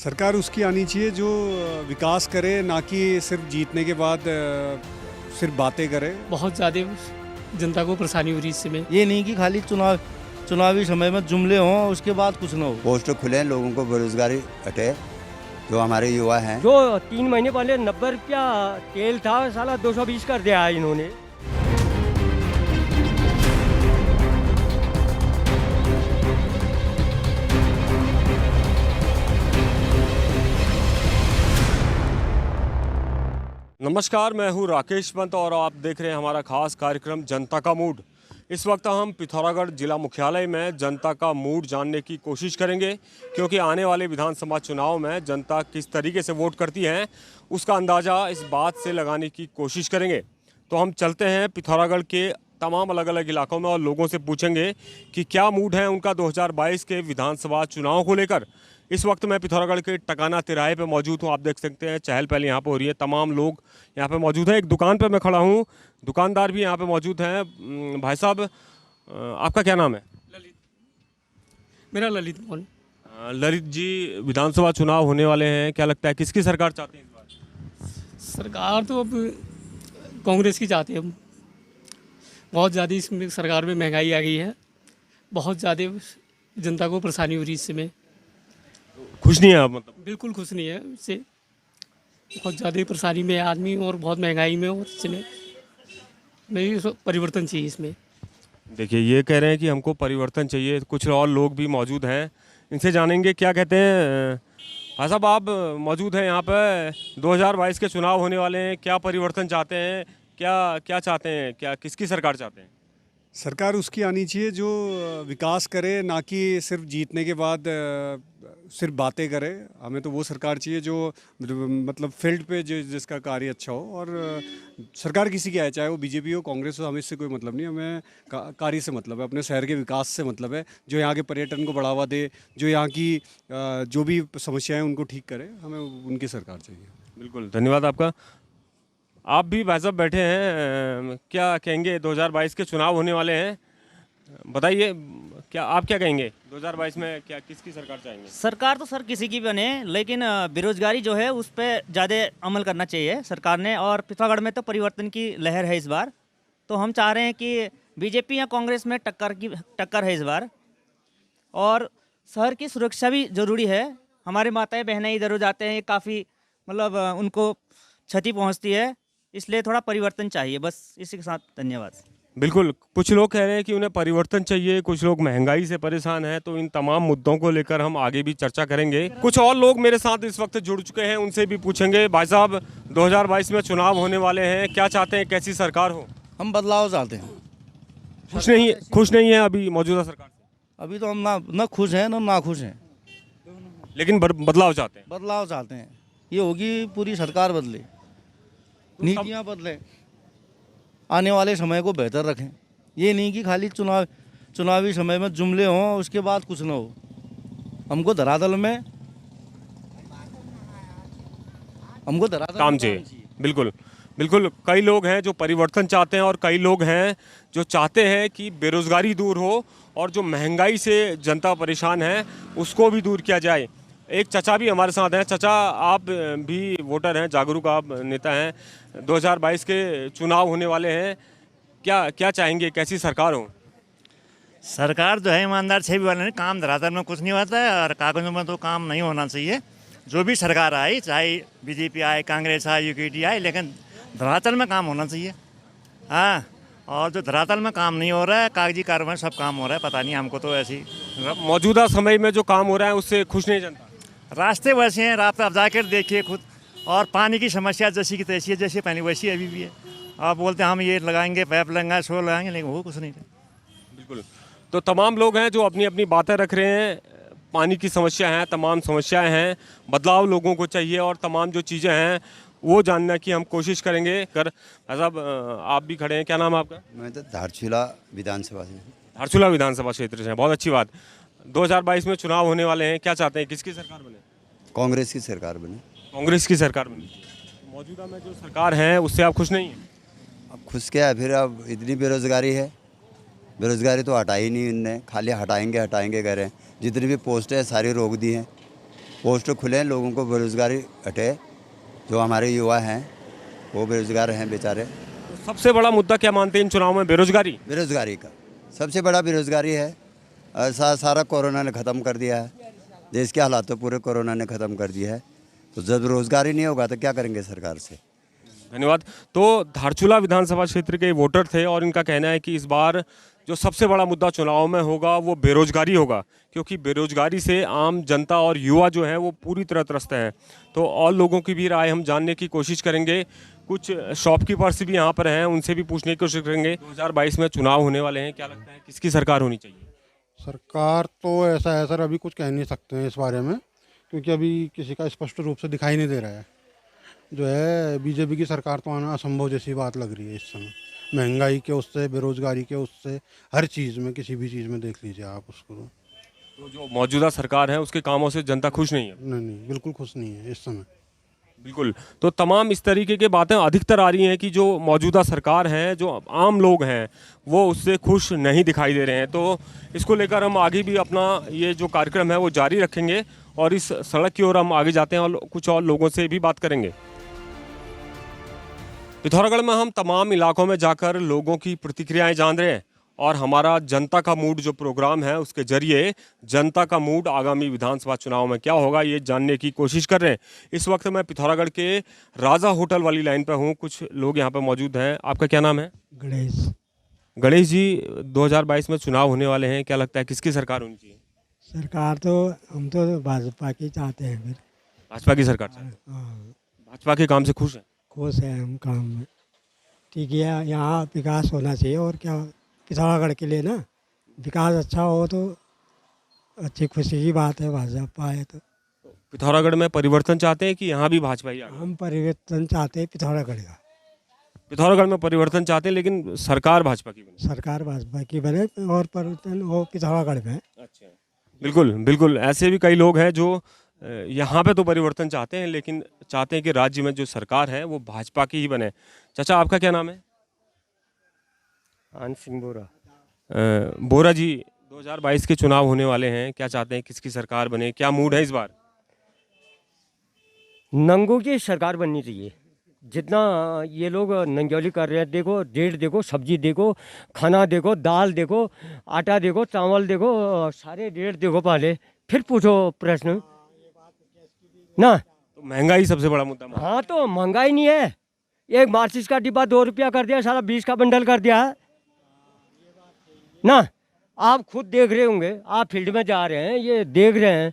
सरकार उसकी आनी चाहिए जो विकास करे, ना कि सिर्फ जीतने के बाद सिर्फ बातें करे। बहुत ज़्यादा जनता को परेशानी हो रही है इस समय। ये नहीं कि खाली चुनावी समय में जुमले हों उसके बाद कुछ ना हो। पोस्ट खुले, लोगों को बेरोजगारी हटे, जो हमारे युवा हैं। जो 3 महीने पहले 90 रुपया तेल था, साला 220 कर दिया है इन्होंने। नमस्कार, मैं हूं राकेश पंत और आप देख रहे हैं हमारा खास कार्यक्रम जनता का मूड। इस वक्त हम पिथौरागढ़ जिला मुख्यालय में जनता का मूड जानने की कोशिश करेंगे, क्योंकि आने वाले विधानसभा चुनाव में जनता किस तरीके से वोट करती है उसका अंदाज़ा इस बात से लगाने की कोशिश करेंगे। तो हम चलते हैं पिथौरागढ़ के तमाम अलग अलग इलाकों में और लोगों से पूछेंगे कि क्या मूड है उनका 2022 के विधानसभा चुनाव को लेकर। इस वक्त मैं पिथौरागढ़ के टकाना तिराहे पे मौजूद हूँ। आप देख सकते हैं चहल पहल यहाँ पे हो रही है, तमाम लोग यहाँ पे मौजूद हैं। एक दुकान पे मैं खड़ा हूँ, दुकानदार भी यहाँ पे मौजूद हैं। भाई साहब, आपका क्या नाम है? ललित, मेरा ललित मोहन। ललित जी, विधानसभा चुनाव होने वाले हैं, क्या लगता है किसकी सरकार चाहते हैं इस बार? सरकार तो अब कांग्रेस की चाहते हैं हम। बहुत ज़्यादा इसमें सरकार में महंगाई आ गई है, बहुत ज़्यादा जनता को परेशानी हो रही है इस समय। खुश नहीं है आप? मतलब बिल्कुल खुश नहीं है इससे, बहुत ज़्यादा परेशानी में है आदमी और बहुत महंगाई में, और इस समय नहीं परिवर्तन चाहिए इसमें। देखिए, ये कह रहे हैं कि हमको परिवर्तन चाहिए। कुछ और लोग भी मौजूद हैं, इनसे जानेंगे क्या कहते हैं। भाई साहब, आप मौजूद हैं यहाँ पे, 2022 के चुनाव होने वाले हैं, क्या परिवर्तन चाहते हैं? क्या चाहते हैं, क्या किसकी सरकार चाहते हैं? सरकार उसकी आनी चाहिए जो विकास करे, ना कि सिर्फ जीतने के बाद सिर्फ बातें करे। हमें तो वो सरकार चाहिए जो मतलब फील्ड पे जिसका कार्य अच्छा हो। और सरकार किसी की आए, चाहे वो बीजेपी हो, कांग्रेस हो, हमें इससे कोई मतलब नहीं। हमें कार्य से मतलब है, अपने शहर के विकास से मतलब है, जो यहाँ के पर्यटन को बढ़ावा दे, जो यहाँ की जो भी समस्याएं उनको ठीक करे। हमें उनकी सरकार चाहिए। बिल्कुल, धन्यवाद आपका। आप भी भाई साहब बैठे हैं, क्या कहेंगे? 2022 के चुनाव होने वाले हैं, बताइए क्या आप क्या कहेंगे? 2022 में क्या किसकी सरकार चाहेंगे? सरकार तो सर किसी की भी बने, लेकिन बेरोजगारी जो है उस पर ज़्यादा अमल करना चाहिए सरकार ने। और पिथौरागढ़ में तो परिवर्तन की लहर है इस बार, तो हम चाह रहे हैं कि बीजेपी या कांग्रेस में टक्कर है इस बार। और शहर की सुरक्षा भी ज़रूरी है। हमारे माताएं बहनें इधर उधर जाते हैं, काफ़ी मतलब उनको क्षति पहुंचती है, इसलिए थोड़ा परिवर्तन चाहिए। बस इसी के साथ धन्यवाद। बिल्कुल, कुछ लोग कह रहे हैं कि उन्हें परिवर्तन चाहिए, कुछ लोग महंगाई से परेशान हैं। तो इन तमाम मुद्दों को लेकर हम आगे भी चर्चा करेंगे। कुछ और लोग मेरे साथ इस वक्त जुड़ चुके हैं, उनसे भी पूछेंगे। भाई साहब, 2022 में चुनाव होने वाले हैं, क्या चाहते हैं, कैसी सरकार हो? हम बदलाव चाहते हैं। खुश नहीं है अभी मौजूदा सरकार से? अभी तो हम ना खुश हैं ना खुश हैं, लेकिन बदलाव चाहते हैं। बदलाव चाहते हैं। ये होगी पूरी सरकार बदले, नीतियाँ बदले, आने वाले समय को बेहतर रखें। ये नहीं कि खाली चुनावी समय में जुमले हों उसके बाद कुछ ना हो। हमको धरातल काम चाहिए। बिल्कुल बिल्कुल, कई लोग हैं जो परिवर्तन चाहते हैं और कई लोग हैं जो चाहते हैं कि बेरोजगारी दूर हो और जो महंगाई से जनता परेशान है उसको भी दूर किया जाए। एक चचा भी हमारे साथ हैं। चचा, आप भी वोटर हैं, जागरूक आप नेता हैं। 2022 के चुनाव होने वाले हैं, क्या चाहेंगे, कैसी सरकार हो? सरकार जो है ईमानदार से भी वाले नहीं, काम धरातल में कुछ नहीं होता है और कागजों में तो काम नहीं होना चाहिए। जो भी सरकार आई, चाहे बीजेपी आए, कांग्रेस आए, यूकेडी आए, लेकिन धरातल में काम होना चाहिए। हाँ, और जो धरातल में काम नहीं हो रहा है, कागजी कार्रवाई सब काम हो रहा है, पता नहीं हमको तो ऐसी। मौजूदा समय में जो काम हो रहा है उससे खुश नहीं जनता? रास्ते वैसे हैं, रास्ते आप जाकर देखिए खुद। और पानी की समस्या जैसी की तैसी है, जैसे पहले वैसी अभी भी है। आप बोलते हैं हम ये लगाएंगे, पाइप लगाएंगे, शोर लगाएंगे, लेकिन वो कुछ नहीं है। बिल्कुल, तो तमाम लोग हैं जो अपनी अपनी बातें रख रहे हैं। पानी की समस्या है, तमाम समस्याएं हैं, बदलाव लोगों को चाहिए और तमाम जो चीज़ें हैं वो जानने की हम कोशिश करेंगे। साहब, आप भी खड़े हैं, क्या नाम है आपका? मैं तो धारचूला विधानसभा से। धारचूला विधानसभा क्षेत्र से, बहुत अच्छी बात। 2022 में चुनाव होने वाले हैं, क्या चाहते हैं, किसकी सरकार बने? कांग्रेस की सरकार बने। कांग्रेस की सरकार बने। मौजूदा में जो सरकार है उससे आप खुश नहीं हैं? अब खुश क्या है फिर, अब इतनी बेरोजगारी है। बेरोजगारी तो हटाई नहीं इनने, खाली हटाएंगे कह रहे हैं। जितनी भी पोस्टें हैं सारी रोक दी हैं। पोस्ट खुले, लोगों को बेरोज़गारी हटे। जो हमारे युवा हैं वो बेरोज़गार हैं बेचारे। सबसे बड़ा मुद्दा क्या मानते हैं इन चुनाव में? बेरोजगारी। बेरोज़गारी का सबसे बड़ा बेरोज़गारी है। सारा कोरोना ने ख़त्म कर दिया है देश के हालात, तो पूरे कोरोना ने ख़त्म कर दिया है। तो जब रोज़गारी नहीं होगा तो क्या करेंगे सरकार से। धन्यवाद। तो धारचूला विधानसभा क्षेत्र के वोटर थे और इनका कहना है कि इस बार जो सबसे बड़ा मुद्दा चुनाव में होगा वो बेरोजगारी होगा, क्योंकि बेरोजगारी से आम जनता और युवा जो है वो पूरी तरह त्रस्त हैं। तो और लोगों की भी राय हम जानने की कोशिश करेंगे। कुछ शॉपकीपर्स भी यहाँ पर हैं, उनसे भी पूछने की कोशिश करेंगे। 2022 में चुनाव होने वाले हैं, क्या लगता है किसकी सरकार होनी चाहिए? सरकार तो ऐसा है सर, अभी कुछ कह नहीं सकते हैं इस बारे में, क्योंकि अभी किसी का स्पष्ट रूप से दिखाई नहीं दे रहा है। जो है बीजेपी की सरकार तो आना असंभव जैसी बात लग रही है इस समय। महंगाई के उससे, बेरोजगारी के उससे, हर चीज़ में, किसी भी चीज़ में देख लीजिए आप उसको। तो जो मौजूदा सरकार है उसके कामों से जनता खुश नहीं है? नहीं, बिल्कुल खुश नहीं है इस समय। बिल्कुल। तो तमाम इस तरीके की बातें अधिकतर आ रही हैं कि जो मौजूदा सरकार है, जो आम लोग हैं वो उससे खुश नहीं दिखाई दे रहे हैं। तो इसको लेकर हम आगे भी अपना ये जो कार्यक्रम है वो जारी रखेंगे और इस सड़क की ओर हम आगे जाते हैं और कुछ और लोगों से भी बात करेंगे। पिथौरागढ़ में हम तमाम इलाकों में जाकर लोगों की प्रतिक्रियाएं जान रहे हैं और हमारा जनता का मूड जो प्रोग्राम है उसके जरिए जनता का मूड आगामी विधानसभा चुनाव में क्या होगा ये जानने की कोशिश कर रहे हैं। इस वक्त मैं पिथौरागढ़ के राजा होटल वाली लाइन पर हूँ। कुछ लोग यहाँ पर मौजूद हैं। आपका क्या नाम है? गणेश। गणेश जी, 2022 में चुनाव होने वाले हैं, क्या लगता है किसकी सरकार होनी चाहिए? सरकार तो हम तो भाजपा की चाहते हैं। फिर भाजपा की सरकार चाहते हैं। हाँ, भाजपा के काम से खुश हैं? खुश है हम काम में। ठीक है, यहाँ विकास होना चाहिए और क्या, पिथौरागढ़ के लिए ना विकास अच्छा हो तो अच्छी खुशी की बात है। भाजपा आए तो पिथौरागढ़ में परिवर्तन चाहते हैं कि यहाँ भी भाजपा ही आ गई? हम परिवर्तन चाहते हैं पिथौरागढ़ का। पिथौरागढ़ में परिवर्तन चाहते हैं लेकिन सरकार भाजपा की बने। सरकार भाजपा की बने और परिवर्तन हो पिथौरागढ़ में। अच्छा, बिल्कुल बिल्कुल। ऐसे भी कई लोग हैं जो यहाँ पे तो परिवर्तन चाहते हैं लेकिन चाहते हैं कि राज्य में जो सरकार है वो भाजपा की ही बने। चाचा, आपका क्या नाम है? आन सिंह बोरा। बोरा जी, 2022 के चुनाव होने वाले हैं, क्या चाहते हैं किसकी सरकार बने, क्या मूड है इस बार? नंगों की सरकार बननी चाहिए। जितना ये लोग नंगौली कर रहे हैं, देखो रेट देखो, सब्जी देखो, खाना देखो, दाल देखो, आटा देखो, चावल देखो, सारे रेट देखो पहले, फिर पूछो प्रश्न ना। तो महंगाई सबसे बड़ा मुद्दा है। हाँ, तो महंगाई नहीं है। एक माचिस का डिब्बा 2 रुपया कर दिया, सारा 20 का बंडल कर दिया है ना। आप खुद देख रहे होंगे, आप फील्ड में जा रहे हैं, ये देख रहे हैं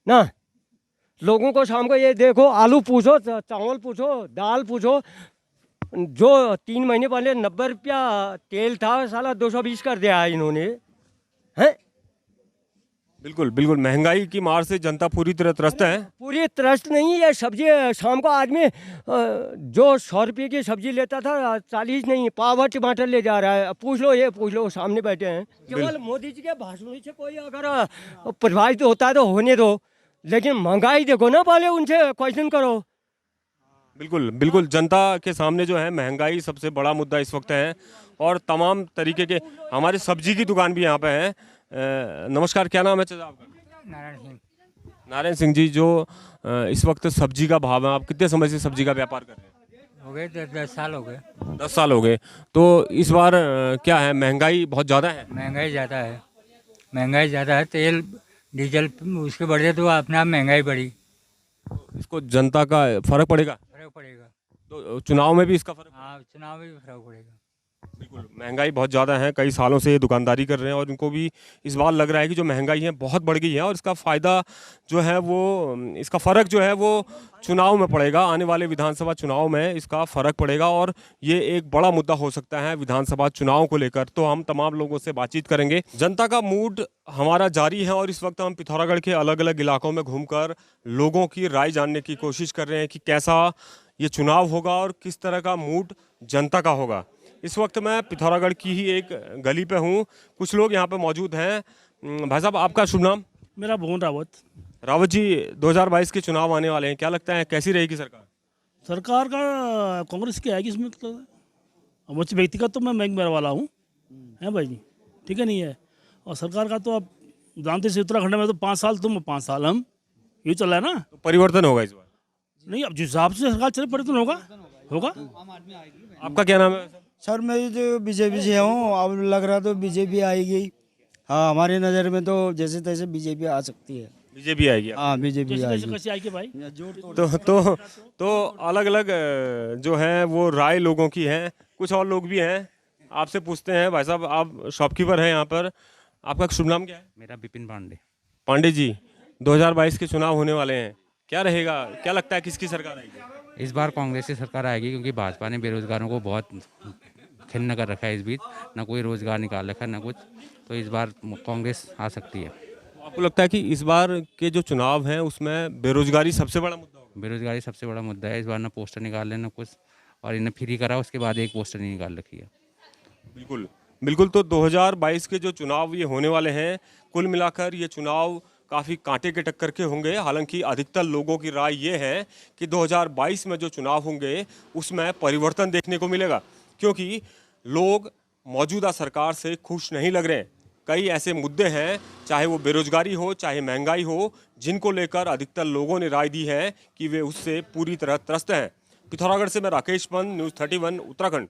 ना। लोगों को शाम को ये देखो, आलू पूछो, चावल पूछो, दाल पूछो। जो 3 महीने पहले 90 रुपया तेल था, साला 220 कर दिया है इन्होंने, हैं। बिल्कुल बिल्कुल, महंगाई की मार से जनता पूरी तरह त्रस्त है। पूरी त्रस्त नहीं है। सब्जी शाम को आदमी जो 100 रुपये की सब्जी लेता था 40 नहीं, पाव टमाटर ले जा रहा है। पूछ लो, ये पूछ लो, सामने बैठे हैं। केवल मोदी जी के भाषण से कोई अगर प्रभावित होता है तो होने दो, लेकिन महंगाई देखो ना, पहले उनसे क्वेश्चन करो। बिल्कुल बिल्कुल, जनता के सामने जो है महंगाई सबसे बड़ा मुद्दा इस वक्त है और तमाम तरीके के। हमारे सब्जी की दुकान भी यहाँ पे है। नमस्कार, क्या नाम है चाचा आपका? नारायण सिंह। नारायण सिंह जी, जो इस वक्त सब्जी का भाव है, आप कितने समय से सब्जी का व्यापार कर रहे हैं? हो गए 10 साल हो गए। 10 साल हो गए। तो इस बार क्या है, महंगाई बहुत ज़्यादा है? महंगाई ज़्यादा है, महंगाई ज़्यादा है। तेल डीजल उसके बढ़े तो अपने आप महंगाई बढ़ी। इसको जनता का फर्क पड़ेगा? फर्क पड़ेगा। तो चुनाव में भी इसका फर्क? हाँ, चुनाव में भी फर्क पड़ेगा। बिल्कुल, महंगाई बहुत ज़्यादा है। कई सालों से ये दुकानदारी कर रहे हैं और इनको भी इस बार लग रहा है कि जो महंगाई है बहुत बढ़ गई है और इसका फ़ायदा जो है वो, इसका फ़र्क जो है वो चुनाव में पड़ेगा। आने वाले विधानसभा चुनाव में इसका फ़र्क पड़ेगा और ये एक बड़ा मुद्दा हो सकता है विधानसभा चुनाव को लेकर। तो हम तमाम लोगों से बातचीत करेंगे। जनता का मूड हमारा जारी है और इस वक्त हम पिथौरागढ़ के अलग अलग इलाकों में घूमकर लोगों की राय जानने की कोशिश कर रहे हैं कि कैसा ये चुनाव होगा और किस तरह का मूड जनता का होगा। इस वक्त मैं पिथौरागढ़ की ही एक गली पे हूँ। कुछ लोग यहाँ पे मौजूद हैं। भाई साहब, आपका शुभ नाम? मेरा भुवन रावत। रावत जी, 2022 के चुनाव आने वाले हैं, क्या लगता है कैसी रहेगी सरकार? सरकार का कांग्रेस की आएगी इसमें, मतलब मुझे व्यक्तिगत तो मैं मेरा वाला हूँ, है भाई जी, ठीक है नहीं है। और सरकार का तो आप जानते से उत्तराखंड में तो 5 साल तुम 5 साल हम, ये चल रहा है ना। तो परिवर्तन होगा इस बार? नहीं, अब जिस हिसाब से सरकार चले परिवर्तन होगा होगा। आपका क्या नाम है? सर मैं तो बीजेपी से हूँ, अब लग रहा तो बीजेपी आएगी। हाँ, हमारी नज़र में तो जैसे तैसे बीजेपी आ सकती है। बीजेपी आएगी? हाँ, बीजेपी जैसे आएगी। कैसे आएगी भाई? तो अलग अलग जो है वो राय लोगों की है। कुछ और लोग भी हैं, आपसे पूछते हैं। भाई साहब, आप शॉपकीपर हैं यहाँ पर, आपका शुभ नाम क्या है? मेरा विपिन पांडे। पांडे जी, 2022 के चुनाव होने वाले हैं, क्या रहेगा, क्या लगता है किसकी सरकार आएगी? इस बार कांग्रेस की सरकार आएगी, क्योंकि भाजपा ने बेरोजगारों को बहुत खिन्न कर रखा है। इस बीच ना कोई रोजगार निकाल रखा है ना कुछ, तो इस बार कांग्रेस आ सकती है। आपको लगता है कि इस बार के जो चुनाव हैं उसमें बेरोजगारी सबसे बड़ा मुद्दा होगा? बेरोजगारी सबसे बड़ा मुद्दा है। इस बार ना पोस्टर निकाल लेना कुछ, और इन्हें फ्री करा उसके बाद एक पोस्टर नहीं निकाल रखी है। बिल्कुल बिल्कुल। तो 2022 के जो चुनाव ये होने वाले हैं, कुल मिलाकर ये चुनाव काफ़ी कांटे के टक्कर के होंगे। हालांकि अधिकतर लोगों की राय ये है कि 2022 में जो चुनाव होंगे उसमें परिवर्तन देखने को मिलेगा, क्योंकि लोग मौजूदा सरकार से खुश नहीं लग रहे हैं। कई ऐसे मुद्दे हैं, चाहे वो बेरोजगारी हो, चाहे महंगाई हो, जिनको लेकर अधिकतर लोगों ने राय दी है कि वे उससे पूरी तरह त्रस्त हैं। पिथौरागढ़ से मैं राकेश पंत, न्यूज़ 31 उत्तराखंड।